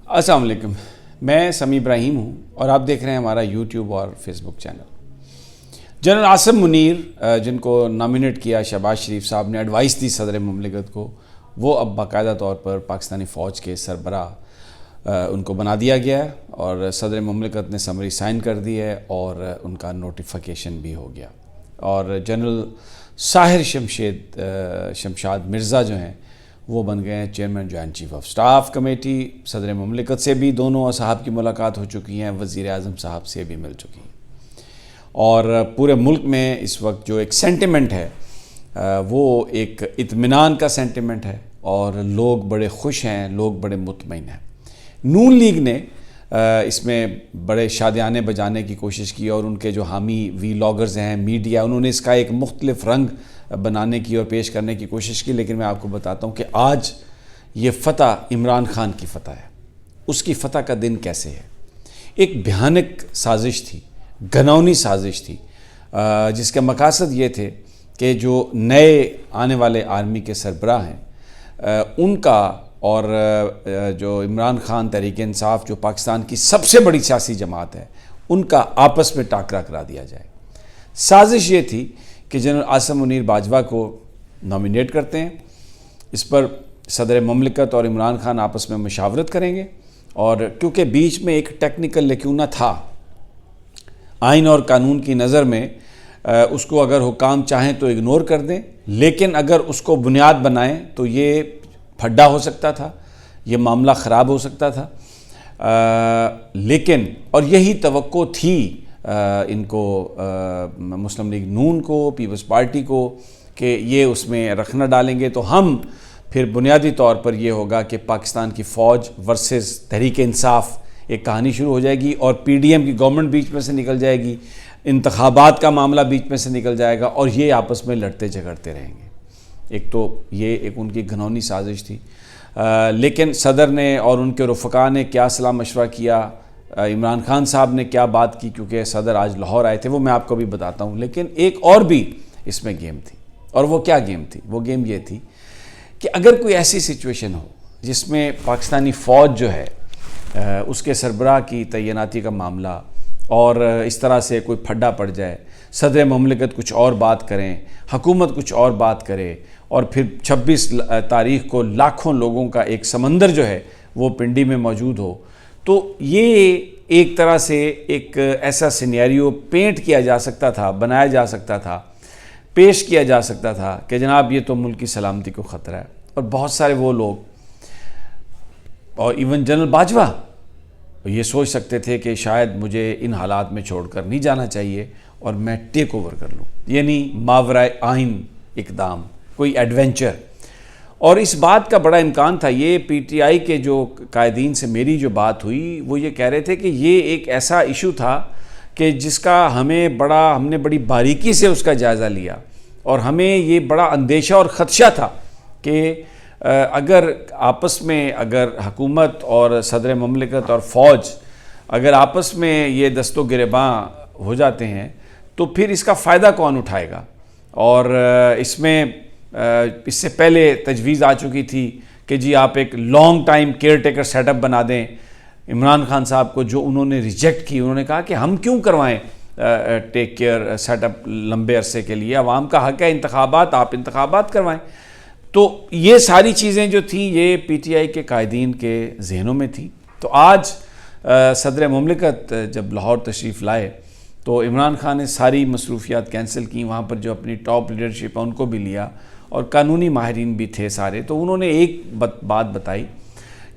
السلام علیکم، میں سمیع ابراہیم ہوں اور آپ دیکھ رہے ہیں ہمارا یوٹیوب اور فیس بک چینل۔ جنرل عاصم منیر جن کو نامینیٹ کیا شہباز شریف صاحب نے، ایڈوائس دی صدر مملکت کو، وہ اب باقاعدہ طور پر پاکستانی فوج کے سربراہ ان کو بنا دیا گیا ہے اور صدر مملکت نے سمری سائن کر دی ہے اور ان کا نوٹیفیکیشن بھی ہو گیا۔ اور جنرل ساحر شمشاد مرزا جو ہیں وہ بن گئے ہیں chairman joint chief of staff committee. صدر مملکت سے بھی دونوں صاحب کی ملاقات ہو چکی ہیں، وزیر اعظم صاحب سے بھی مل چکی ہیں، اور پورے ملک میں اس وقت جو ایک سینٹیمنٹ ہے وہ ایک اطمینان کا سینٹیمنٹ ہے اور لوگ بڑے خوش ہیں، لوگ بڑے مطمئن ہیں۔ نون لیگ نے اس میں بڑے شادیانے بجانے کی کوشش کی اور ان کے جو حامی ویلاگرز ہیں، میڈیا، انہوں نے اس کا ایک مختلف رنگ بنانے کی اور پیش کرنے کی کوشش کی، لیکن میں آپ کو بتاتا ہوں کہ آج یہ فتح عمران خان کی فتح ہے۔ اس کی فتح کا دن کیسے ہے؟ ایک بھیانک سازش تھی، گھناؤنی سازش تھی، جس کے مقاصد یہ تھے کہ جو نئے آنے والے آرمی کے سربراہ ہیں ان کا اور جو عمران خان تحریک انصاف جو پاکستان کی سب سے بڑی سیاسی جماعت ہے ان کا آپس میں ٹاکرا کرا دیا جائے۔ سازش یہ تھی کہ جنرل عاصم منیر باجوہ کو نامینیٹ کرتے ہیں، اس پر صدر مملکت اور عمران خان آپس میں مشاورت کریں گے، اور کیونکہ بیچ میں ایک ٹیکنیکل لیکونہ تھا آئین اور قانون کی نظر میں، اس کو اگر حکام چاہیں تو اگنور کر دیں، لیکن اگر اس کو بنیاد بنائیں تو یہ پھڈا ہو سکتا تھا، یہ معاملہ خراب ہو سکتا تھا، لیکن اور یہی توقع تھی ان کو، مسلم لیگ نون کو، پیپلز پارٹی کو، کہ یہ اس میں رکھنا ڈالیں گے تو ہم پھر بنیادی طور پر یہ ہوگا کہ پاکستان کی فوج ورسز تحریک انصاف ایک کہانی شروع ہو جائے گی اور پی ڈی ایم کی گورنمنٹ بیچ میں سے نکل جائے گی، انتخابات کا معاملہ بیچ میں سے نکل جائے گا اور یہ آپس میں لڑتے جھگڑتے رہیں گے۔ ایک تو یہ ایک ان کی گھناؤنی سازش تھی، لیکن صدر نے اور ان کے رفقا نے کیا صلاح مشورہ کیا، عمران خان صاحب نے کیا بات کی، کیونکہ صدر آج لاہور آئے تھے، وہ میں آپ کو بھی بتاتا ہوں، لیکن ایک اور بھی اس میں گیم تھی، اور وہ کیا گیم تھی؟ وہ گیم یہ تھی کہ اگر کوئی ایسی سچویشن ہو جس میں پاکستانی فوج جو ہے اس کے سربراہ کی تعیناتی کا معاملہ اور اس طرح سے کوئی پھڈا پڑ جائے، صدر مملکت کچھ اور بات کریں، حکومت کچھ اور بات کرے، اور پھر 26 تاریخ کو لاکھوں لوگوں کا ایک سمندر جو ہے وہ پنڈی میں موجود ہو، تو یہ ایک طرح سے ایک ایسا سینیریو پینٹ کیا جا سکتا تھا، بنایا جا سکتا تھا، پیش کیا جا سکتا تھا کہ جناب یہ تو ملک کی سلامتی کو خطرہ ہے۔ اور بہت سارے وہ لوگ اور ایون جنرل باجوہ یہ سوچ سکتے تھے کہ شاید مجھے ان حالات میں چھوڑ کر نہیں جانا چاہیے اور میں ٹیک اوور کر لوں، یعنی ماورائے آئین اقدام، کوئی ایڈونچر۔ اور اس بات کا بڑا امکان تھا۔ یہ پی ٹی آئی کے جو قائدین سے میری جو بات ہوئی وہ یہ کہہ رہے تھے کہ یہ ایک ایسا ایشو تھا کہ جس کا ہم نے بڑی باریکی سے اس کا جائزہ لیا، اور ہمیں یہ بڑا اندیشہ اور خدشہ تھا کہ اگر آپس میں اگر حکومت اور صدر مملکت اور فوج اگر آپس میں یہ دست و گریباں ہو جاتے ہیں تو پھر اس کا فائدہ کون اٹھائے گا۔ اور اس میں اس سے پہلے تجویز آ چکی تھی کہ جی آپ ایک long time caretaker set up بنا دیں عمران خان صاحب کو، جو انہوں نے ریجیکٹ کی۔ انہوں نے کہا کہ ہم کیوں کروائیں ٹیک کیئر سیٹ اپ لمبے عرصے کے لیے، عوام کا حق ہے انتخابات، آپ انتخابات کروائیں۔ تو یہ ساری چیزیں جو تھیں یہ پی ٹی آئی کے قائدین کے ذہنوں میں تھیں۔ تو آج صدر مملکت جب لاہور تشریف لائے تو عمران خان نے ساری مصروفیات کینسل کی، وہاں پر جو اپنی ٹاپ لیڈرشپ ہے ان کو بھی لیا اور قانونی ماہرین بھی تھے سارے۔ تو انہوں نے ایک بات بتائی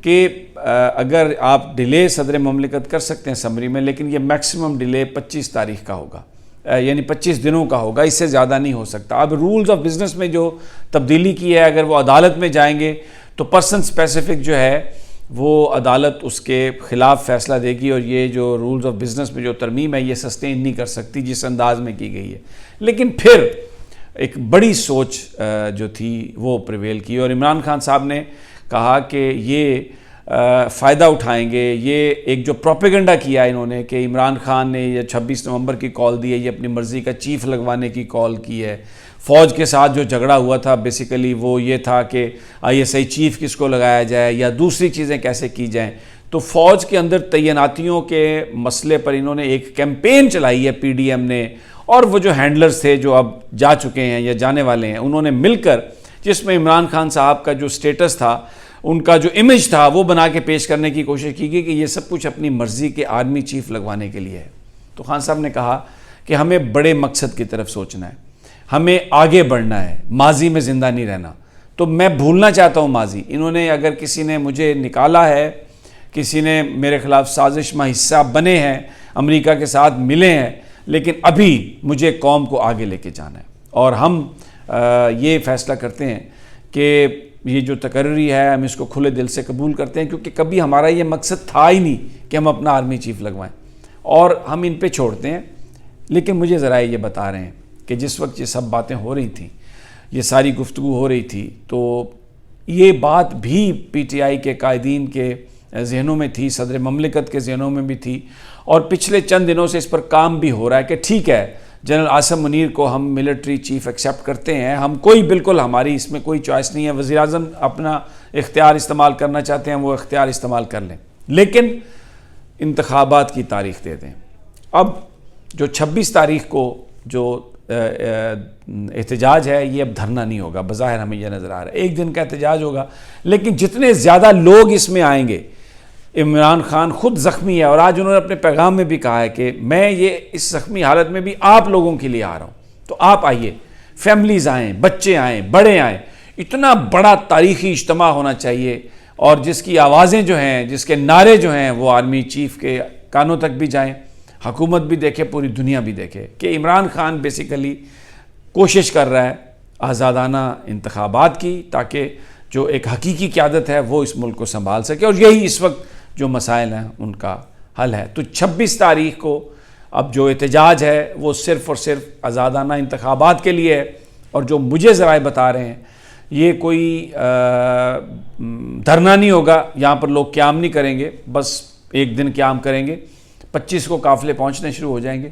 کہ اگر آپ ڈیلے صدر مملکت کر سکتے ہیں سمری میں، لیکن یہ میکسیمم ڈیلے 25 تاریخ کا ہوگا، یعنی 25 دنوں کا ہوگا، اس سے زیادہ نہیں ہو سکتا۔ اب رولز آف بزنس میں جو تبدیلی کی ہے، اگر وہ عدالت میں جائیں گے تو پرسن اسپیسیفک جو ہے وہ عدالت اس کے خلاف فیصلہ دے گی، اور یہ جو رولز آف بزنس میں جو ترمیم ہے یہ سسٹین نہیں کر سکتی جس انداز میں کی گئی ہے۔ لیکن پھر ایک بڑی سوچ جو تھی وہ پریویل کی، اور عمران خان صاحب نے کہا کہ یہ فائدہ اٹھائیں گے۔ یہ ایک جو پروپیگنڈا کیا انہوں نے کہ عمران خان نے یہ 26 نومبر کی کال دی ہے، یہ اپنی مرضی کا چیف لگوانے کی کال کی ہے، فوج کے ساتھ جو جھگڑا ہوا تھا بیسیکلی وہ یہ تھا کہ ISI چیف کس کو لگایا جائے یا دوسری چیزیں کیسے کی جائیں. تو فوج کے اندر تعیناتیوں کے مسئلے پر انہوں نے ایک کیمپین چلائی ہے PDM نے, اور وہ جو ہینڈلرز تھے جو اب جا چکے ہیں یا جانے والے ہیں, انہوں نے مل کر, جس میں عمران خان صاحب کا جو سٹیٹس تھا, ان کا جو امیج تھا, وہ بنا کے پیش کرنے کی کوشش کی گئی کہ یہ سب کچھ اپنی مرضی کے آرمی چیف لگوانے کے لیے ہے. تو خان صاحب نے کہا کہ ہمیں بڑے مقصد کی طرف سوچنا ہے, ہمیں آگے بڑھنا ہے, ماضی میں زندہ نہیں رہنا. تو میں بھولنا چاہتا ہوں ماضی. انہوں نے, اگر کسی نے مجھے نکالا ہے, کسی نے میرے خلاف سازش میں حصہ بنے ہیں, امریکہ کے ساتھ ملے ہیں, لیکن ابھی مجھے قوم کو آگے لے کے جانا ہے. اور ہم یہ فیصلہ کرتے ہیں کہ یہ جو تقرری ہے ہم اس کو کھلے دل سے قبول کرتے ہیں, کیونکہ کبھی ہمارا یہ مقصد تھا ہی نہیں کہ ہم اپنا آرمی چیف لگوائیں, اور ہم ان پہ چھوڑتے ہیں. لیکن مجھے ذرا یہ بتا رہے ہیں کہ جس وقت یہ سب باتیں ہو رہی تھیں, یہ ساری گفتگو ہو رہی تھی, تو یہ بات بھی PTI کے قائدین کے ذہنوں میں تھی, صدر مملکت کے ذہنوں میں بھی تھی, اور پچھلے چند دنوں سے اس پر کام بھی ہو رہا ہے کہ ٹھیک ہے جنرل عاصم منیر کو ہم ملٹری چیف ایکسیپٹ کرتے ہیں, ہم کوئی بالکل ہماری اس میں کوئی چوائس نہیں ہے, وزیر اعظم اپنا اختیار استعمال کرنا چاہتے ہیں وہ اختیار استعمال کر لیں, لیکن انتخابات کی تاریخ دے دیں. اب جو 26 تاریخ کو جو احتجاج ہے یہ اب دھرنا نہیں ہوگا, بظاہر ہمیں یہ نظر آ رہا ہے, ایک دن کا احتجاج ہوگا, لیکن جتنے زیادہ لوگ اس میں آئیں گے, عمران خان خود زخمی ہے, اور آج انہوں نے اپنے پیغام میں بھی کہا ہے کہ میں یہ اس زخمی حالت میں بھی آپ لوگوں کے لیے آ رہا ہوں, تو آپ آئیے, فیملیز آئیں, بچے آئیں, بڑے آئیں. اتنا بڑا تاریخی اجتماع ہونا چاہیے, اور جس کی آوازیں جو ہیں, جس کے نعرے جو ہیں وہ آرمی چیف کے کانوں تک بھی جائیں, حکومت بھی دیکھے, پوری دنیا بھی دیکھے کہ عمران خان بیسیکلی کوشش کر رہا ہے آزادانہ انتخابات کی, تاکہ جو ایک حقیقی قیادت ہے وہ اس ملک کو سنبھال سکے, اور یہی اس وقت جو مسائل ہیں ان کا حل ہے. تو 26 تاریخ کو اب جو احتجاج ہے وہ صرف اور صرف آزادانہ انتخابات کے لیے ہے, اور جو مجھے ذرائع بتا رہے ہیں یہ کوئی دھرنا نہیں ہوگا, یہاں پر لوگ قیام نہیں کریں گے, بس ایک دن قیام کریں گے, 25 کو قافلے پہنچنے شروع ہو جائیں گے,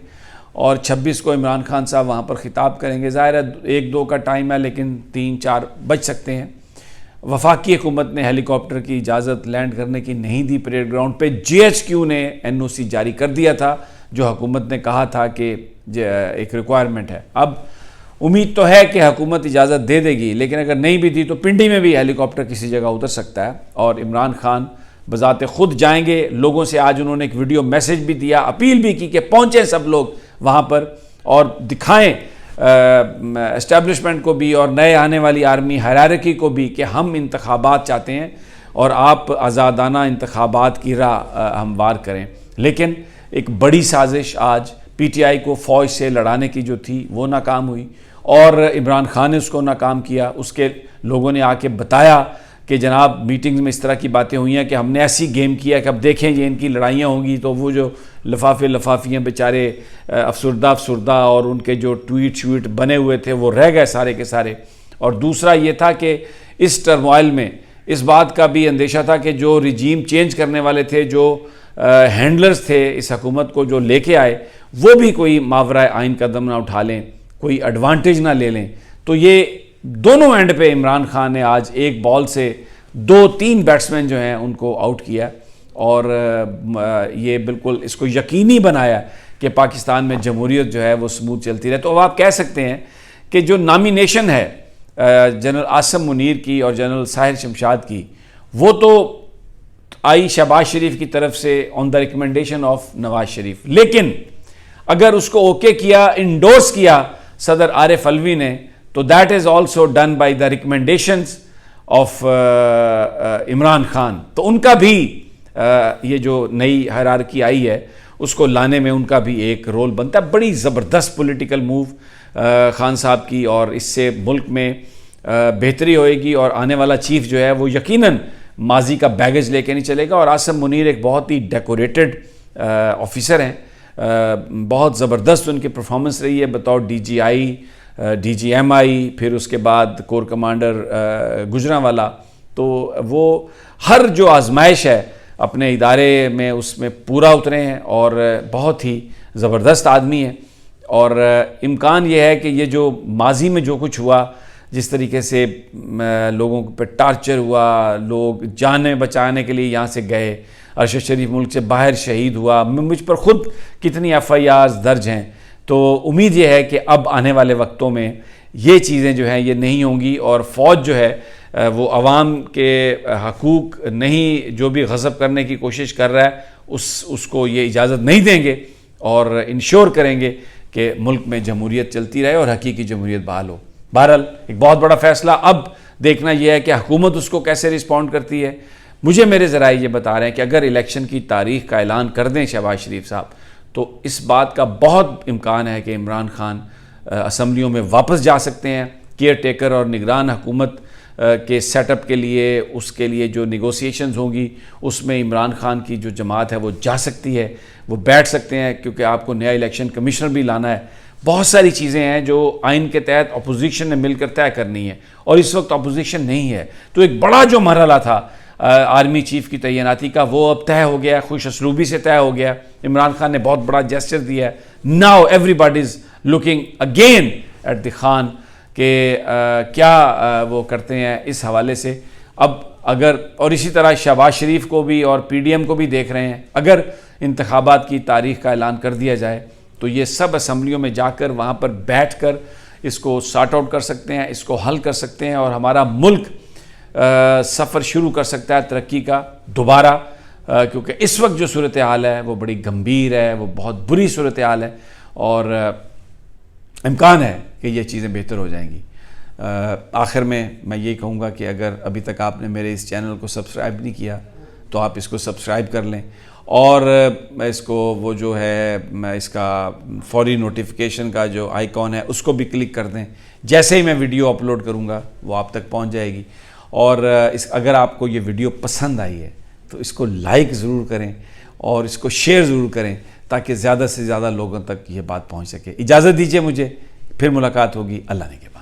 اور 26 کو عمران خان صاحب وہاں پر خطاب کریں گے. ظاہر ہے 1-2 کا ٹائم ہے, لیکن 3-4 بج سکتے ہیں. وفاقی حکومت نے ہیلی کاپٹر کی اجازت لینڈ کرنے کی نہیں دی پریڈ گراؤنڈ پہ, GHQ نے NOC جاری کر دیا تھا, جو حکومت نے کہا تھا کہ ایک ریکوائرمنٹ ہے. اب امید تو ہے کہ حکومت اجازت دے دے گی, لیکن اگر نہیں بھی دی تو پنڈی میں بھی ہیلی کاپٹر کسی جگہ اتر سکتا ہے, اور عمران خان بذات خود جائیں گے. لوگوں سے آج انہوں نے ایک ویڈیو میسج بھی دیا, اپیل بھی کی کہ پہنچیں سب لوگ وہاں پر, اور دکھائیں اسٹیبلشمنٹ کو بھی اور نئے آنے والی آرمی ہائرارکی کو بھی کہ ہم انتخابات چاہتے ہیں, اور آپ آزادانہ انتخابات کی راہ ہموار کریں. لیکن ایک بڑی سازش آج PTI کو فوج سے لڑانے کی جو تھی وہ ناکام ہوئی, اور عمران خان نے اس کو ناکام کیا. اس کے لوگوں نے آ کے بتایا کہ جناب میٹنگز میں اس طرح کی باتیں ہوئی ہیں کہ ہم نے ایسی گیم کیا کہ اب دیکھیں یہ ان کی لڑائیاں ہوں گی, تو وہ جو لفافیاں بیچارے افسردہ اور ان کے جو ٹویٹ بنے ہوئے تھے وہ رہ گئے سارے کے سارے. اور دوسرا یہ تھا کہ اس ٹرموائل میں اس بات کا بھی اندیشہ تھا کہ جو رجیم چینج کرنے والے تھے, جو ہینڈلرز تھے اس حکومت کو جو لے کے آئے, وہ بھی کوئی ماورائے آئین قدم نہ اٹھا لیں, کوئی ایڈوانٹیج نہ لے لیں. تو یہ دونوں اینڈ پہ عمران خان نے آج ایک بال سے 2-3 بیٹسمین جو ہیں ان کو آؤٹ کیا, اور یہ بالکل اس کو یقینی بنایا کہ پاکستان میں جمہوریت جو ہے وہ سموتھ چلتی رہے. تو اب آپ کہہ سکتے ہیں کہ جو نامینیشن ہے جنرل عاصم منیر کی اور جنرل ساحر شمشاد کی, وہ تو آئی شہباز شریف کی طرف سے آن the recommendation of Nawaz Sharif, لیکن اگر اس کو اوکے کیا, انڈورس کیا صدر عارف علوی نے, تو that is also done by the recommendations of Imran Khan. تو ان کا بھی یہ جو نئی ہائرارکی آئی ہے اس کو لانے میں ان کا بھی ایک رول بنتا ہے. بڑی زبردست پولیٹیکل موو خان صاحب کی, اور اس سے ملک میں بہتری ہوئے گی, اور آنے والا چیف جو ہے وہ یقیناً ماضی کا بیگیج لے کے نہیں چلے گا. اور عاصم منیر ایک بہت ہی ڈیکوریٹڈ آفیسر ہیں, بہت زبردست ان کی پرفارمنس رہی ہے بطور DGI, DGMI, پھر اس کے بعد کور کمانڈر گجرانوالا. تو وہ ہر جو آزمائش ہے اپنے ادارے میں اس میں پورا اترے ہیں, اور بہت ہی زبردست آدمی ہیں. اور امکان یہ ہے کہ یہ جو ماضی میں جو کچھ ہوا، جس طریقے سے لوگوں پہ ٹارچر ہوا، لوگ جانیں بچانے کے لیے یہاں سے گئے، ارشد شریف ملک سے باہر شہید ہوا، مجھ پر خود کتنی FIRs درج ہیں، تو امید یہ ہے کہ اب آنے والے وقتوں میں یہ چیزیں جو ہیں یہ نہیں ہوں گی، اور فوج جو ہے وہ عوام کے حقوق نہیں جو بھی غصب کرنے کی کوشش کر رہا ہے اس کو یہ اجازت نہیں دیں گے، اور انشور کریں گے کہ ملک میں جمہوریت چلتی رہے اور حقیقی جمہوریت بحال ہو۔ بہرحال ایک بہت بڑا فیصلہ، اب دیکھنا یہ ہے کہ حکومت اس کو کیسے رسپونڈ کرتی ہے۔ مجھے میرے ذرائع یہ بتا رہے ہیں کہ اگر الیکشن کی تاریخ کا اعلان کر دیں شہباز شریف صاحب، تو اس بات کا بہت امکان ہے کہ عمران خان اسمبلیوں میں واپس جا سکتے ہیں۔ کیئر ٹیکر اور نگران حکومت کے سیٹ اپ کے لیے، اس کے لیے جو نیگوسیشنز ہوں گی، اس میں عمران خان کی جو جماعت ہے وہ جا سکتی ہے، وہ بیٹھ سکتے ہیں، کیونکہ آپ کو نیا الیکشن کمشنر بھی لانا ہے۔ بہت ساری چیزیں ہیں جو آئین کے تحت اپوزیشن نے مل کر طے کرنی ہے، اور اس وقت اپوزیشن نہیں ہے، تو ایک بڑا جو مرحلہ تھا آرمی چیف کی تعیناتی کا، وہ اب طے ہو گیا، خوش اسلوبی سے طے ہو گیا۔ عمران خان نے بہت بڑا جیسچر دیا ہے۔ Now everybody is looking again at the Khan کہ کیا وہ کرتے ہیں اس حوالے سے۔ اب اگر، اور اسی طرح شہباز شریف کو بھی اور PDM کو بھی دیکھ رہے ہیں، اگر انتخابات کی تاریخ کا اعلان کر دیا جائے تو یہ سب اسمبلیوں میں جا کر وہاں پر بیٹھ کر اس کو سارٹ آؤٹ کر سکتے ہیں، اس کو حل کر سکتے ہیں، اور ہمارا ملک سفر شروع کر سکتا ہے ترقی کا دوبارہ، کیونکہ اس وقت جو صورتحال ہے وہ بڑی گمبھیر ہے، وہ بہت بری صورتحال ہے، اور امکان ہے کہ یہ چیزیں بہتر ہو جائیں گی۔ آخر میں یہی کہوں گا کہ اگر ابھی تک آپ نے میرے اس چینل کو سبسکرائب نہیں کیا تو آپ اس کو سبسکرائب کر لیں، اور اس کو وہ جو ہے اس کا فوری نوٹیفیکیشن کا جو آئیکن ہے اس کو بھی کلک کر دیں۔ جیسے ہی میں ویڈیو اپلوڈ کروں گا وہ آپ تک پہنچ جائے گی، اور اگر آپ کو یہ ویڈیو پسند آئی ہے تو اس کو لائک ضرور کریں اور اس کو شیئر ضرور کریں، تاکہ زیادہ سے زیادہ لوگوں تک یہ بات پہنچ سکے۔ اجازت دیجیے مجھے، پھر ملاقات ہوگی اللہ نے کے بعد۔